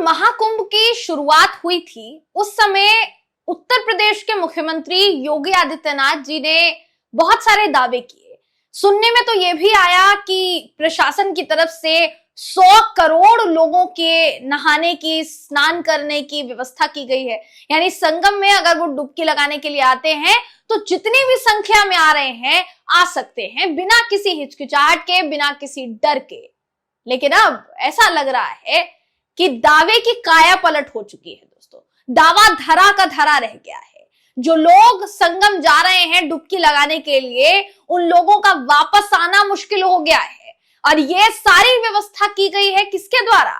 महाकुंभ की शुरुआत हुई थी उस समय उत्तर प्रदेश के मुख्यमंत्री योगी आदित्यनाथ जी ने बहुत सारे दावे किए। सुनने में तो यह भी आया कि प्रशासन की तरफ से 100 करोड़ लोगों के नहाने की, स्नान करने की व्यवस्था की गई है। यानी संगम में अगर वो डुबकी लगाने के लिए आते हैं तो जितनी भी संख्या में आ रहे हैं आ सकते हैं, बिना किसी हिचकिचाहट के, बिना किसी डर के। लेकिन अब ऐसा लग रहा है कि दावे की काया पलट हो चुकी है दोस्तों। दावा धरा का धरा रह गया है। जो लोग संगम जा रहे हैं डुबकी लगाने के लिए, उन लोगों का वापस आना मुश्किल हो गया है। और ये सारी व्यवस्था की गई है किसके द्वारा?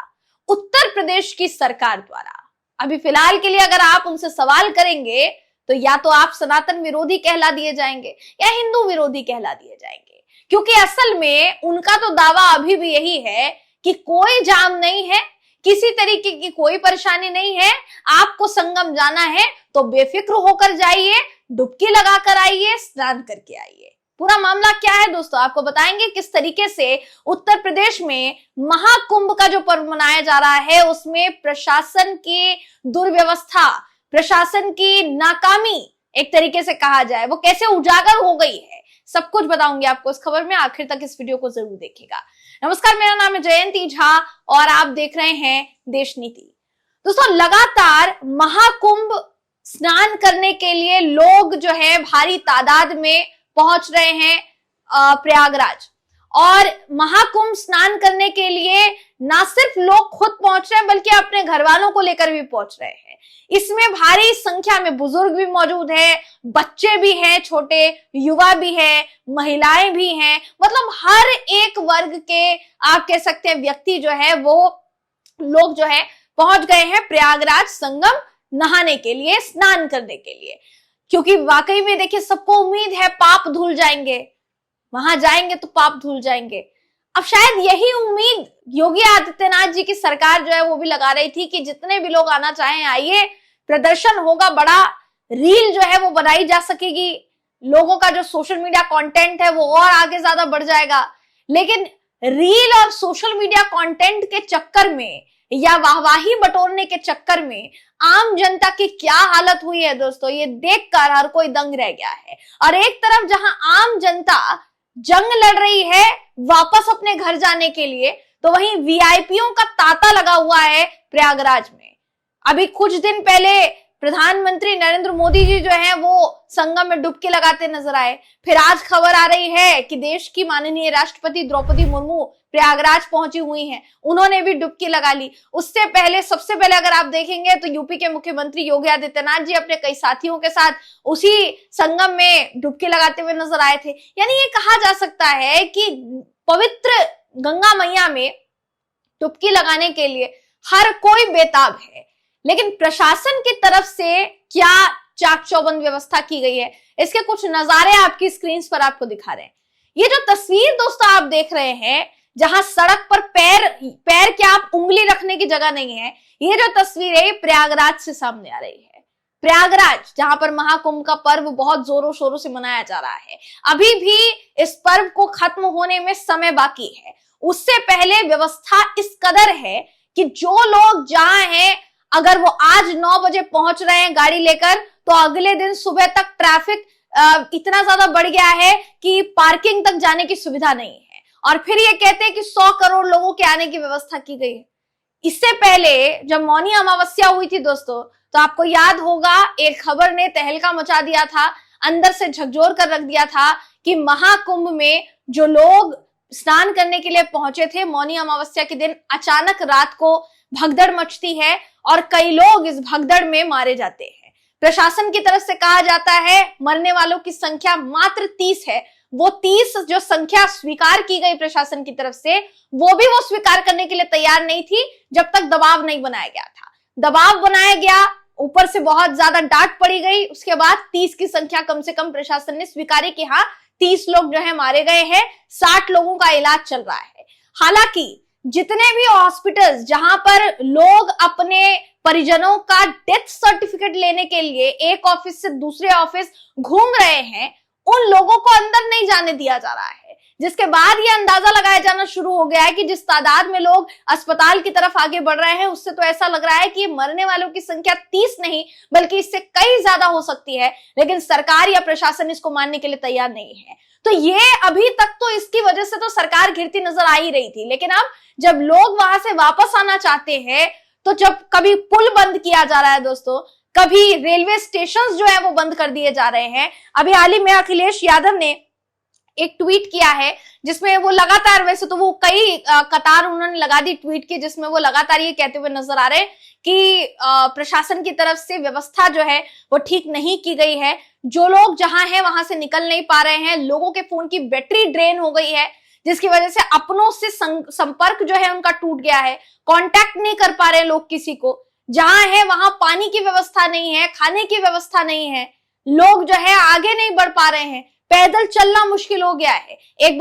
उत्तर प्रदेश की सरकार द्वारा। अभी फिलहाल के लिए अगर आप उनसे सवाल करेंगे तो या तो आप सनातन विरोधी कहला दिए जाएंगे या हिंदू विरोधी कहला दिए जाएंगे, क्योंकि असल में उनका तो दावा अभी भी यही है कि कोई जाम नहीं है, किसी तरीके की कोई परेशानी नहीं है। आपको संगम जाना है तो बेफिक्र होकर जाइए, डुबकी लगाकर आइए, स्नान करके आइए। पूरा मामला क्या है दोस्तों, आपको बताएंगे किस तरीके से उत्तर प्रदेश में महाकुंभ का जो पर्व मनाया जा रहा है उसमें प्रशासन की दुर्व्यवस्था, प्रशासन की नाकामी एक तरीके से कहा जाए, वो कैसे उजागर हो गई है। सब कुछ बताऊंगी आपको इस खबर में, आखिर तक इस वीडियो को जरूर देखिएगा। नमस्कार, मेरा नाम है जयंती झा और आप देख रहे हैं देश नीति। दोस्तों, लगातार महाकुंभ स्नान करने के लिए लोग जो है भारी तादाद में पहुंच रहे हैं प्रयागराज। और महाकुंभ स्नान करने के लिए ना सिर्फ लोग खुद पहुंच रहे हैं बल्कि अपने घर वालों को लेकर भी पहुंच रहे हैं। इसमें भारी संख्या में बुजुर्ग भी मौजूद है, बच्चे भी हैं, छोटे युवा भी हैं, महिलाएं भी हैं। मतलब हर एक वर्ग के आप कह सकते हैं व्यक्ति जो है वो लोग जो है पहुंच गए हैं प्रयागराज संगम नहाने के लिए, स्नान करने के लिए। क्योंकि वाकई में देखिए सबको उम्मीद है पाप धुल जाएंगे, वहां जाएंगे तो पाप धुल जाएंगे। अब शायद यही उम्मीद योगी आदित्यनाथ जी की सरकार जो है वो भी लगा रही थी कि जितने भी लोग आना चाहें आइए, प्रदर्शन होगा, बड़ा रील जो है वो बनाई जा सकेगी, लोगों का जो सोशल मीडिया कंटेंट है वो और आगे ज्यादा बढ़ जाएगा। लेकिन रील और सोशल मीडिया कंटेंट के चक्कर में या वाहवाही बटोरने के चक्कर में आम जनता की क्या हालत हुई है दोस्तों, ये देखकर हर कोई दंग रह गया है। और एक तरफ जहां आम जनता जंग लड़ रही है वापस अपने घर जाने के लिए, तो वहीं वीआईपीओं का तांता लगा हुआ है प्रयागराज में। अभी कुछ दिन पहले प्रधानमंत्री नरेंद्र मोदी जी जो है वो संगम में डुबकी लगाते नजर आए। फिर आज खबर आ रही है कि देश की माननीय राष्ट्रपति द्रौपदी मुर्मू प्रयागराज पहुंची हुई हैं, उन्होंने भी डुबकी लगा ली। उससे पहले, सबसे पहले अगर आप देखेंगे तो यूपी के मुख्यमंत्री योगी आदित्यनाथ जी अपने कई साथियों के साथ उसी संगम में डुबकी लगाते हुए नजर आए थे। यानी ये कहा जा सकता है कि पवित्र गंगा मैया में डुबकी लगाने के लिए हर कोई बेताब है। लेकिन प्रशासन की तरफ से क्या चाक चौबंद व्यवस्था की गई है, इसके कुछ नजारे आपकी स्क्रीन पर आपको दिखा रहे हैं। ये जो तस्वीर दोस्तों आप देख रहे हैं, जहां सड़क पर पैर क्या आप उंगली रखने की जगह नहीं है, ये जो तस्वीर है प्रयागराज से सामने आ रही है। प्रयागराज जहां पर महाकुंभ का पर्व बहुत जोरों शोरों से मनाया जा रहा है। अभी भी इस पर्व को खत्म होने में समय बाकी है। उससे पहले व्यवस्था इस कदर है कि जो लोग जहां हैं, अगर वो आज 9 बजे पहुंच रहे हैं गाड़ी लेकर, तो अगले दिन सुबह तक ट्रैफिक इतना ज्यादा बढ़ गया है कि पार्किंग तक जाने की सुविधा नहीं है। और फिर ये कहते हैं कि 100 करोड़ लोगों के आने की व्यवस्था की गई है। इससे पहले जब मौनी अमावस्या हुई थी दोस्तों, तो आपको याद होगा एक खबर ने तहलका मचा दिया था, अंदर से झकझोर कर रख दिया था कि महाकुंभ में जो लोग स्नान करने के लिए पहुंचे थे मौनी अमावस्या के दिन, अचानक रात को भगदड़ मचती है और कई लोग इस भगदड़ में मारे जाते हैं। प्रशासन की तरफ से कहा जाता है मरने वालों की संख्या मात्र 30 है। वो 30 जो संख्या स्वीकार की गई प्रशासन की तरफ से, वो भी वो स्वीकार करने के लिए तैयार नहीं थी जब तक दबाव नहीं बनाया गया था। दबाव बनाया गया, ऊपर से बहुत ज्यादा डांट पड़ी गई, उसके बाद 30 की संख्या कम से कम प्रशासन ने स्वीकारी कि हाँ 30 लोग जो है मारे गए हैं, 60 लोगों का इलाज चल रहा है। हालांकि जितने भी हॉस्पिटल्स जहां पर लोग अपने परिजनों का डेथ सर्टिफिकेट लेने के लिए एक ऑफिस से दूसरे ऑफिस घूम रहे हैं, उन लोगों को अंदर नहीं जाने दिया जा रहा है। जिसके बाद ये अंदाजा लगाया जाना शुरू हो गया है कि जिस तादाद में लोग अस्पताल की तरफ आगे बढ़ रहे हैं, उससे तो ऐसा लग रहा है कि मरने वालों की संख्या 30 नहीं बल्कि इससे कई ज्यादा हो सकती है, लेकिन सरकार या प्रशासन इसको मानने के लिए तैयार नहीं है। तो ये अभी तक तो इसकी वजह से तो सरकार घिरती नजर आ ही रही थी, लेकिन अब जब लोग वहां से वापस आना चाहते हैं, तो जब कभी पुल बंद किया जा रहा है दोस्तों, कभी रेलवे स्टेशंस जो है वो बंद कर दिए जा रहे हैं। अभी हाल ही में अखिलेश यादव ने एक ट्वीट किया है जिसमें वो लगातार, वैसे तो वो कई कतार उन्होंने लगा दी ट्वीट की, जिसमें वो लगातार ये कहते हुए नजर आ रहे हैं कि प्रशासन की तरफ से व्यवस्था जो है वो ठीक नहीं की गई है, जो लोग जहां हैं वहां से निकल नहीं पा रहे हैं, लोगों के फोन की बैटरी ड्रेन हो गई है, जिसकी वजह से अपनों से संपर्क जो है उनका टूट गया है, कांटेक्ट नहीं कर पा रहे लोग किसी को, जहां है वहां पानी की व्यवस्था नहीं है, खाने की व्यवस्था नहीं है, लोग जो है आगे नहीं बढ़ पा रहे हैं, पैदल चलना मुश्किल हो गया है। एक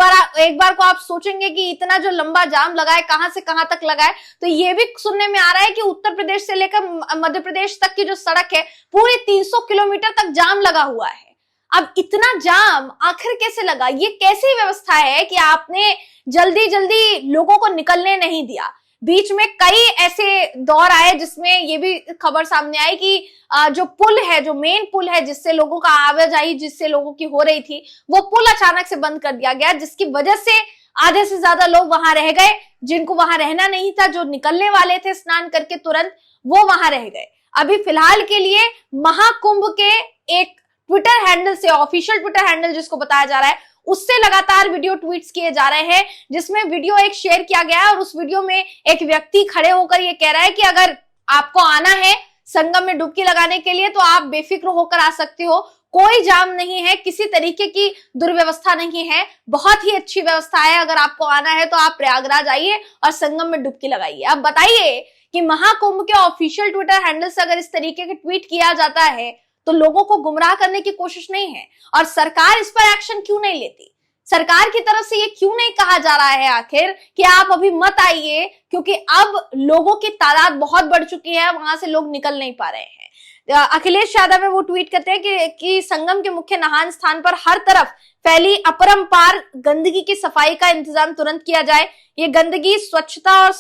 बार को आप सोचेंगे कि इतना जो लंबा जाम लगा है, कहां से कहां तक लगा है, तो ये भी सुनने में आ रहा है कि उत्तर प्रदेश से लेकर मध्य प्रदेश तक की जो सड़क है पूरे 300 किलोमीटर तक जाम लगा हुआ है। अब इतना जाम आखिर कैसे लगा? ये कैसी व्यवस्था है कि आपने जल्दी जल्दी लोगों को निकलने नहीं दिया? बीच में कई ऐसे दौर आए जिसमें ये भी खबर सामने आई कि जो पुल है, जो मेन पुल है जिससे लोगों का आवाजाही जिससे लोगों की हो रही थी, वो पुल अचानक से बंद कर दिया गया, जिसकी वजह से आधे से ज्यादा लोग वहां रह गए, जिनको वहां रहना नहीं था, जो निकलने वाले थे स्नान करके तुरंत, वो वहां रह गए। अभी फिलहाल के लिए महाकुंभ के एक ट्विटर हैंडल से, ऑफिशियल ट्विटर हैंडल जिसको बताया जा रहा है, उससे लगातार वीडियो ट्वीट्स किए जा रहे हैं, जिसमें वीडियो एक शेयर किया गया है और उस वीडियो में एक व्यक्ति खड़े होकर ये कह रहा है कि अगर आपको आना है संगम में डुबकी लगाने के लिए तो आप बेफिक्र होकर आ सकते हो, कोई जाम नहीं है, किसी तरीके की दुर्व्यवस्था नहीं है, बहुत ही अच्छी व्यवस्था है, अगर आपको आना है तो आप प्रयागराज आइए और संगम में डुबकी लगाइए। अब बताइए कि महाकुंभ के ऑफिशियल ट्विटर हैंडल से अगर इस तरीके के ट्वीट किया जाता है तो लोगों को गुमराह करने की कोशिश नहीं है, और सरकार इस पर एक्शन क्यों नहीं लेती? सरकार की तरफ से ये क्यों नहीं कहा जा रहा है आखिर कि आप अभी मत आइए, क्योंकि अब लोगों की तादाद बहुत बढ़ चुकी है, वहां से लोग निकल नहीं पा रहे हैं। अखिलेश यादव है वो ट्वीट करते हैं कि संगम के मुख्य नहान स्थान पर हर तरफ फैली अपरंपार गंदगी की सफाई का इंतजाम तुरंत किया जाए। ये गंदगी स्वच्छता और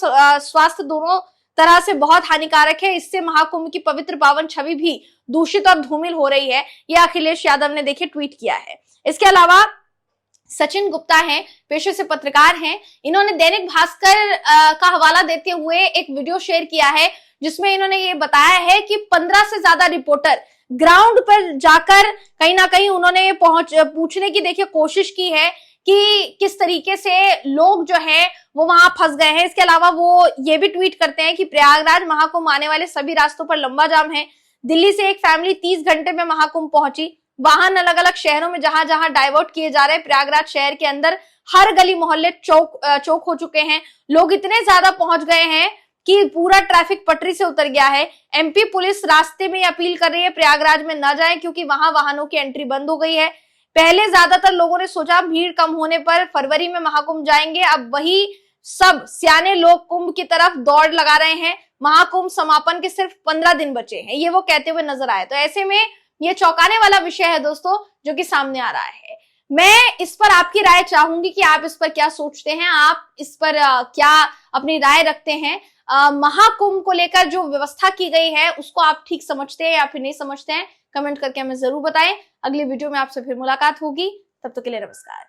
स्वास्थ्य दोनों तरह से बहुत हानिकारक है, इससे महाकुंभ की पवित्र पावन छवि भी दूषित और धूमिल हो रही है। यह अखिलेश यादव ने देखिए ट्वीट किया है। इसके अलावा सचिन गुप्ता हैं, पेशे से पत्रकार हैं, इन्होंने दैनिक भास्कर का हवाला देते हुए एक वीडियो शेयर किया है जिसमें इन्होंने ये बताया है कि 15 से ज्यादा रिपोर्टर ग्राउंड पर जाकर कहीं ना कहीं उन्होंने पूछने की देखिए कोशिश की है कि किस तरीके से लोग जो है वो वहां फंस गए हैं। इसके अलावा वो ये भी ट्वीट करते हैं कि प्रयागराज महाकुंभ आने वाले सभी रास्तों पर लंबा जाम है। दिल्ली से एक फैमिली 30 घंटे में महाकुंभ पहुंची। वाहन अलग अलग शहरों में जहां जहां डाइवर्ट किए जा रहे हैं। प्रयागराज शहर के अंदर हर गली मोहल्ले चौक हो चुके हैं। लोग इतने ज्यादा पहुंच गए हैं कि पूरा ट्रैफिक पटरी से उतर गया है। एमपी पुलिस रास्ते में अपील कर रही है प्रयागराज में न जाएं क्योंकि वहां वाहनों की एंट्री बंद हो गई है। पहले ज्यादातर लोगों ने सोचा भीड़ कम होने पर फरवरी में महाकुंभ जाएंगे, अब वही सब सियाने लोग कुंभ की तरफ दौड़ लगा रहे हैं। महाकुंभ समापन के सिर्फ 15 दिन बचे हैं, ये वो कहते हुए नजर आए। तो ऐसे में ये चौंकाने वाला विषय है दोस्तों जो कि सामने आ रहा है। मैं इस पर आपकी राय चाहूंगी कि आप इस पर क्या सोचते हैं, आप इस पर क्या अपनी राय रखते हैं। महाकुंभ को लेकर जो व्यवस्था की गई है उसको आप ठीक समझते हैं या फिर नहीं समझते हैं, कमेंट करके हमें जरूर बताएं। अगली वीडियो में आपसे फिर मुलाकात होगी, तब तक के लिए नमस्कार।